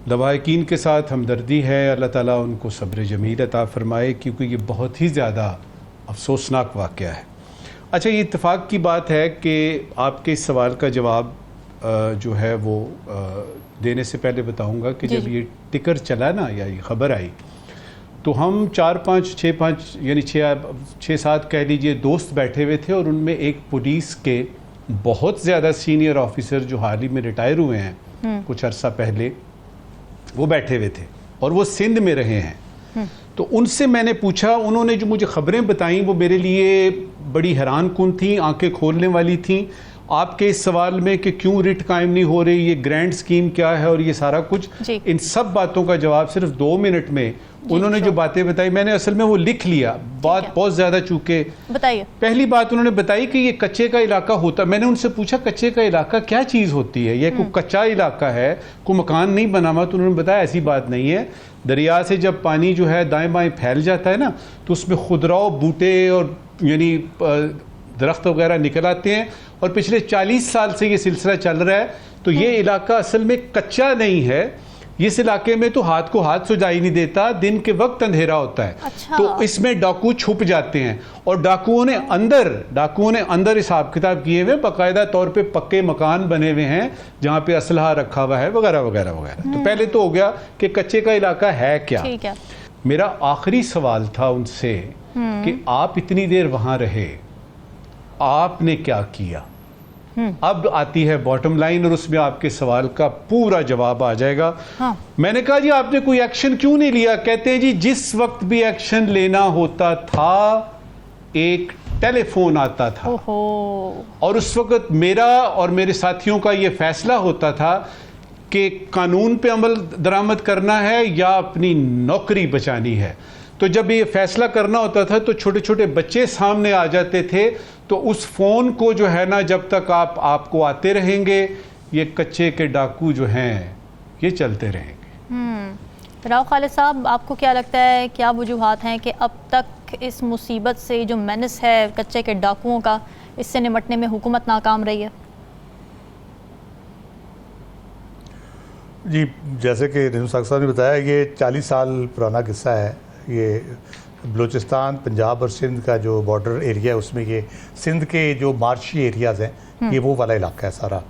लवाहिकीन के साथ हमदर्दी है, अल्लाह ताला उनको सब्र जमील अता फ़रमाए, क्योंकि ये बहुत ही ज़्यादा अफसोसनाक वाक़या है। अच्छा, ये इत्तेफाक की बात है कि आपके इस सवाल का जवाब जो है वो देने से पहले बताऊंगा कि जब ये टिकर चला ना या ये ख़बर आई तो हम 4-5 यानी 6-7 कह लीजिए दोस्त बैठे हुए थे और उनमें एक पुलिस के बहुत ज़्यादा सीनियर ऑफिसर जो हाल ही में रिटायर हुए हैं कुछ अरसा पहले, वो बैठे हुए थे और वो सिंध में रहे हैं। तो उनसे मैंने पूछा, उन्होंने जो मुझे ख़बरें बताई वो मेरे लिए बड़ी हैरानकुन थी, आंखें खोलने वाली थी। आपके इस सवाल में कि क्यों रिट कायम नहीं हो रही, ये ग्रैंड स्कीम क्या है और ये सारा कुछ, इन सब बातों का जवाब सिर्फ 2 मिनट में उन्होंने जो बातें बताई, मैंने असल में वो लिख लिया। बात बहुत ज़्यादा चूके बताइए। पहली बात उन्होंने बताई कि ये कच्चे का इलाका होता। मैंने उनसे पूछा कच्चे का इलाका क्या चीज़ होती है, ये कोई कच्चा इलाका है, कोई मकान नहीं बना हुआ? तो उन्होंने बताया ऐसी बात नहीं है, दरिया से जब पानी जो है दाएं बाएं फैल जाता है ना तो उसमें खुदराव बूटे और यानी दरख्त वगैरह निकल आते हैं और पिछले 40 साल से ये सिलसिला चल रहा है। तो ये इलाका असल में कच्चा नहीं है, इस इलाके में तो हाथ को हाथ सुझाई नहीं देता, दिन के वक्त अंधेरा होता है। अच्छा। तो इसमें डाकू छुप जाते हैं और डाकुओं ने अंदर हिसाब किताब किए हुए, बाकायदा तौर पे पक्के मकान बने हुए हैं जहाँ पे असलहा रखा हुआ है वगैरह वगैरह वगैरह। तो पहले तो हो गया कि कच्चे का इलाका है क्या। ठीक है। मेरा आखिरी सवाल था उनसे कि आप इतनी देर वहां रहे, आपने क्या किया? अब आती है बॉटम लाइन और उसमें आपके सवाल का पूरा जवाब आ जाएगा। हाँ। मैंने कहा जी आपने कोई एक्शन क्यों नहीं लिया? कहते हैं जी जिस वक्त भी एक्शन लेना होता था एक टेलीफोन आता था और उस वक्त मेरा और मेरे साथियों का यह फैसला होता था कि कानून पे अमल दरामद करना है या अपनी नौकरी बचानी है। तो जब ये फैसला करना होता था तो छोटे छोटे बच्चे सामने आ जाते थे, तो उस फ़ोन को जो है ना जब तक आपको आते रहेंगे ये कच्चे के डाकू जो हैं ये चलते रहेंगे। राव खालिद साहब, आपको क्या लगता है, क्या वजूहात हैं कि अब तक इस मुसीबत से जो मेनस है कच्चे के डाकुओं का, इससे निपटने में हुकूमत नाकाम रही है? जी, जैसे कि नजम साहब ने बताया, ये 40 साल पुराना किस्सा है। ये बलूचिस्तान, पंजाब और सिंध का जो बॉर्डर एरिया है उसमें ये सिंध के जो मार्शी एरियाज़ हैं ये वो वाला इलाका है सारा।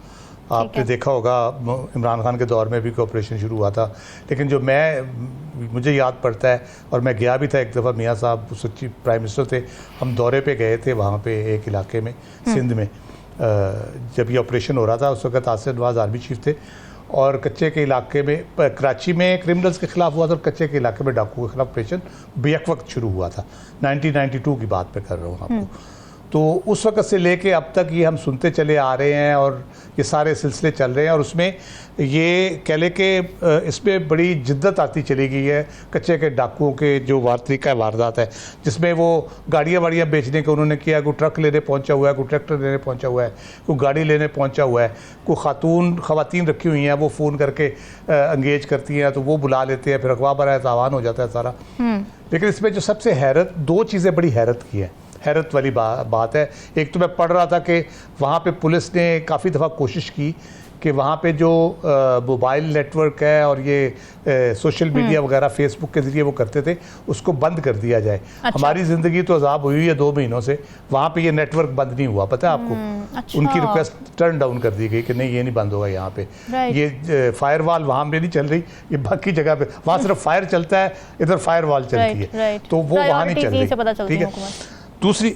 आपने देखा होगा इमरान खान के दौर में भी कोई ऑपरेशन शुरू हुआ था, लेकिन जो मुझे याद पड़ता है और मैं गया भी था एक दफ़ा, मियाँ साहब सच्ची प्राइम मिनिस्टर थे, हम दौरे पे गए थे वहाँ पे एक इलाके में सिंध में, जब ये ऑपरेशन हो रहा था उस वक्त आसिफ नवाज आर्मी चीफ थे और कच्चे के इलाके में कराची में क्रिमिनल्स के खिलाफ हुआ था और कच्चे के इलाके में डाकुओं के खिलाफ ऑपरेशन बेक वक्त शुरू हुआ था। 1992 की बात पे कर रहा हूँ आपको। तो उस वक्त से लेके अब तक ये हम सुनते चले आ रहे हैं और ये सारे सिलसिले चल रहे हैं, और उसमें ये कह ले कि इसमें बड़ी जिद्दत आती चली गई है कच्चे के डाकुओं के जो तरीका वारदात है, जिसमें वो गाड़ियाँ वाड़ियाँ बेचने को उन्होंने किया, कोई ट्रक लेने पहुंचा हुआ है, कोई ट्रैक्टर लेने पहुंचा हुआ है, कोई गाड़ी लेने पहुंचा हुआ है, कोई ख़वातीन रखी हुई हैं, वो फ़ोन करके इंगेज करती हैं, तो वो बुला लेते हैं, फिर अगवा बरा तावान हो जाता है सारा। लेकिन इसमें जो सबसे दो चीज़ें बड़ी हैरत की हैं, हैरत वाली बात है। एक तो मैं पढ़ रहा था कि वहाँ पे पुलिस ने काफ़ी दफ़ा कोशिश की कि वहाँ पे जो मोबाइल नेटवर्क है और ये सोशल मीडिया वगैरह फेसबुक के ज़रिए वो करते थे, उसको बंद कर दिया जाए। अच्छा। हमारी ज़िंदगी तो अजाब हुई है 2 महीनों से, वहाँ पे ये नेटवर्क बंद नहीं हुआ, पता है आपको। अच्छा। उनकी रिक्वेस्ट टर्न डाउन कर दी गई कि नहीं, ये नहीं बंद होगा यहाँ पे। ये फायरवॉल वहाँ पे नहीं चल रही, ये बाकी जगह पे, वहाँ सिर्फ फायर चलता है, इधर फायरवॉल चलती है, तो वो वहाँ नहीं चल रही। ठीक है। दूसरी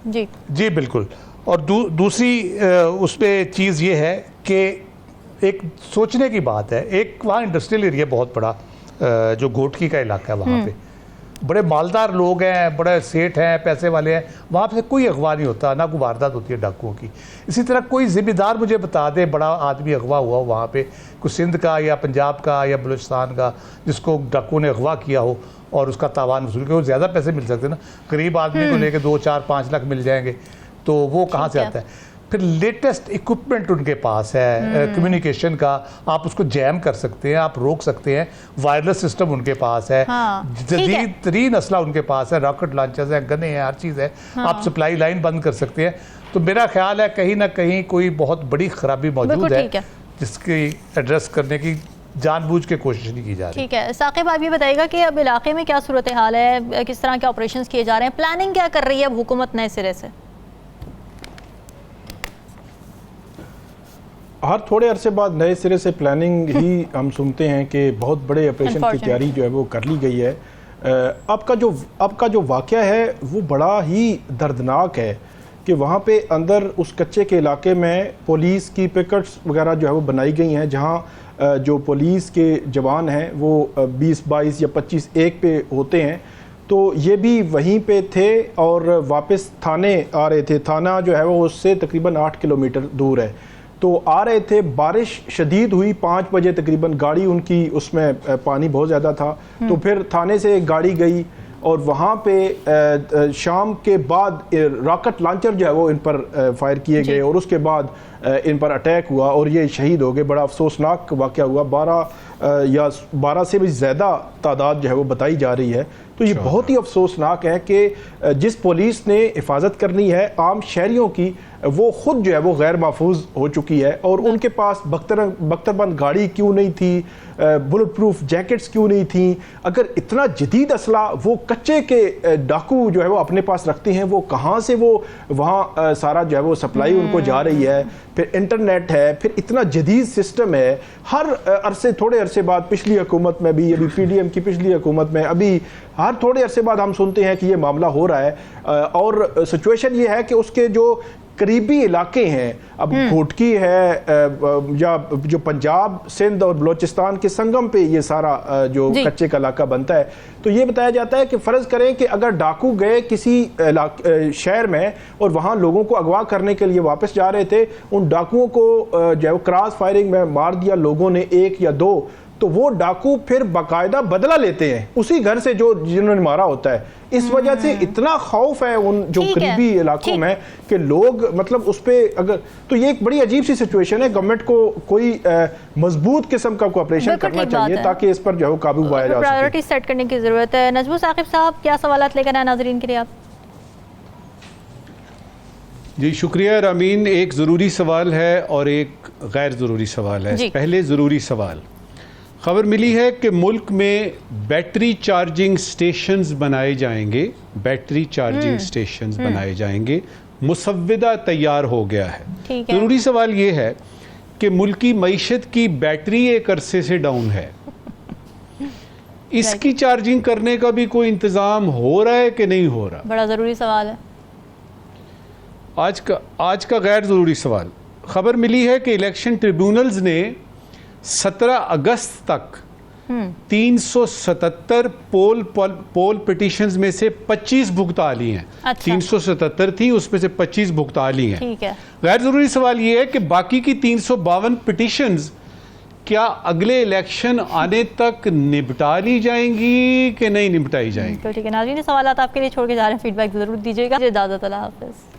जी बिल्कुल। और दूसरी उसमें चीज़ ये है कि एक सोचने की बात है, एक वहाँ इंडस्ट्रियल एरिया बहुत बड़ा जो घोटकी का इलाका है, वहाँ पे बड़े मालदार लोग हैं, बड़े सेठ हैं, पैसे वाले हैं, वहाँ पे कोई अगवा नहीं होता, ना कोई वारदात होती है डाकुओं की। इसी तरह कोई ज़िम्मेदार मुझे बता दे बड़ा आदमी अगवा हुआ हो वहाँ पे, कोई सिंध का या पंजाब का या बलूचिस्तान का, जिसको डाकुओं ने अगवा किया हो और उसका तावान वसूल किया, वो ज़्यादा पैसे मिल सकते हैं ना, गरीब आदमी को लेके 2, 4, 5 लाख मिल जाएंगे, तो वो कहाँ से आता है। फिर लेटेस्ट इक्विपमेंट उनके पास है कम्युनिकेशन का, आप उसको जैम कर सकते हैं, आप रोक सकते हैं, वायरलेस सिस्टम उनके पास है, जदीद तरीन असला उनके पास है, रॉकेट लॉन्चर्स हैं, गने हैं, हर चीज़ है। आप सप्लाई लाइन बंद कर सकते हैं। तो मेरा ख्याल है कहीं ना कहीं कोई बहुत बड़ी खराबी मौजूद है जिसकी एड्रेस करने की जानबूझ के कोशिश नहीं की जा रही। ठीक है साकिब, आप ये बताइएगा कि अब इलाके में क्या सूरत हाल है, किस तरह के ऑपरेशंस किए जा रहे हैं, प्लानिंग क्या कर रही है अब हुकूमत नए सिरे से? हर थोड़े अरसे बाद नए सिरे से प्लानिंग ही हम सुनते हैं कि बहुत बड़े ऑपरेशन की तैयारी जो है वो कर ली गई है। अब का जो वाक़या है वो बड़ा ही दर्दनाक है कि वहाँ पे अंदर उस कच्चे के इलाके में पुलिस की पिकेट्स वगैरह जो है वो बनाई गई हैं, जहाँ जो पुलिस के जवान हैं वो 20-22 या 25-1 पे होते हैं। तो ये भी वहीं पे थे और वापस थाने आ रहे थे। थाना जो है वो उससे तकरीबन 8 किलोमीटर दूर है। तो आ रहे थे, बारिश शदीद हुई, 5 बजे तकरीबन, गाड़ी उनकी उसमें पानी बहुत ज़्यादा था। तो फिर थाने से गाड़ी गई और वहाँ पे शाम के बाद रॉकेट लॉन्चर जो है वो इन पर फायर किए गए और उसके बाद इन पर अटैक हुआ और ये शहीद हो गए। बड़ा अफसोसनाक वाक़या हुआ। 12 से भी ज़्यादा तादाद जो है वो बताई जा रही है। तो ये बहुत ही अफसोसनाक है कि जिस पुलिस ने हिफाजत करनी है आम शहरियों की, वो खुद जो है वो गैर महफूज हो चुकी है। और उनके पास बख्तरबंद गाड़ी क्यों नहीं थी, बुलेट प्रूफ जैकेट्स क्यों नहीं थी? अगर इतना जदीद असला वो कच्चे के डाकू जो है वो अपने पास रखते हैं, वो कहाँ से वो वहाँ सारा जो है वो सप्लाई उनको जा रही है? फिर इंटरनेट है, फिर इतना जदीद सिस्टम है। हर अरसे थोड़े अरसे बाद, पिछली हुकूमत में भी, अभी PDM की पिछली हुकूमत में, अभी हर थोड़े अरसे बाद हम सुनते हैं कि ये मामला हो रहा है। और सिचुएशन ये है कि उसके जो करीबी इलाके हैं, अब घोटकी है या जो पंजाब, सिंध और बलूचिस्तान के संगम पे ये सारा जो कच्चे का इलाका बनता है। तो ये बताया जाता है कि फ़र्ज़ करें कि अगर डाकू गए किसी शहर में और वहाँ लोगों को अगवा करने के लिए वापस जा रहे थे, उन डाकुओं को जो क्रॉस फायरिंग में मार दिया लोगों ने, 1 या 2, तो वो डाकू फिर बाकायदा बदला लेते हैं उसी घर से जो जिन्होंने मारा होता है। इस वजह से इतना खौफ है उन जो करीबी इलाकों में कि लोग मतलब उस पे अगर, तो ये एक बड़ी अजीब सी सिचुएशन है। गवर्नमेंट को कोई मजबूत किस्म का ऑपरेशन करना चाहिए ताकि इस पर जो है काबू पाया जा सके। प्रायोरिटी सेट करने की जरूरत है। नजमू साकिब साहब, क्या सवाल लेकर आए नाजरीन के लिए आप? जी शुक्रिया रामीन। एक ज़रूरी सवाल है और एक गैर ज़रूरी सवाल है। पहले ज़रूरी सवाल, खबर मिली है कि मुल्क में बैटरी चार्जिंग स्टेशंस बनाए जाएंगे, बैटरी चार्जिंग स्टेशंस बनाए जाएंगे, मुसव्विदा तैयार हो गया है। ज़रूरी सवाल ये है कि मुल्क की मईशत की बैटरी एक अरसे से डाउन है, इसकी चार्जिंग करने का भी कोई इंतज़ाम हो रहा है कि नहीं हो रहा? बड़ा ज़रूरी सवाल है। आज का गैर ज़रूरी सवाल, खबर मिली है कि इलेक्शन ट्रिब्यूनल्स ने 17 अगस्त तक 377 पोल पिटिशंस में से 25 भुगता ली हैं। अच्छा। 377 थी, उसमें से 25 भुगता ली हैं। ठीक है। गैर जरूरी सवाल ये है कि बाकी की 352 पिटिशंस क्या अगले इलेक्शन आने तक निपटा ली जाएंगी कि नहीं निपटाई जाएंगी? तो ठीक है नाज़रीन, सवाल आपके लिए छोड़ के जा रहे हैं, फीडबैक जरूर दीजिएगा। इजाज़त, अल्लाह हाफ़िज़।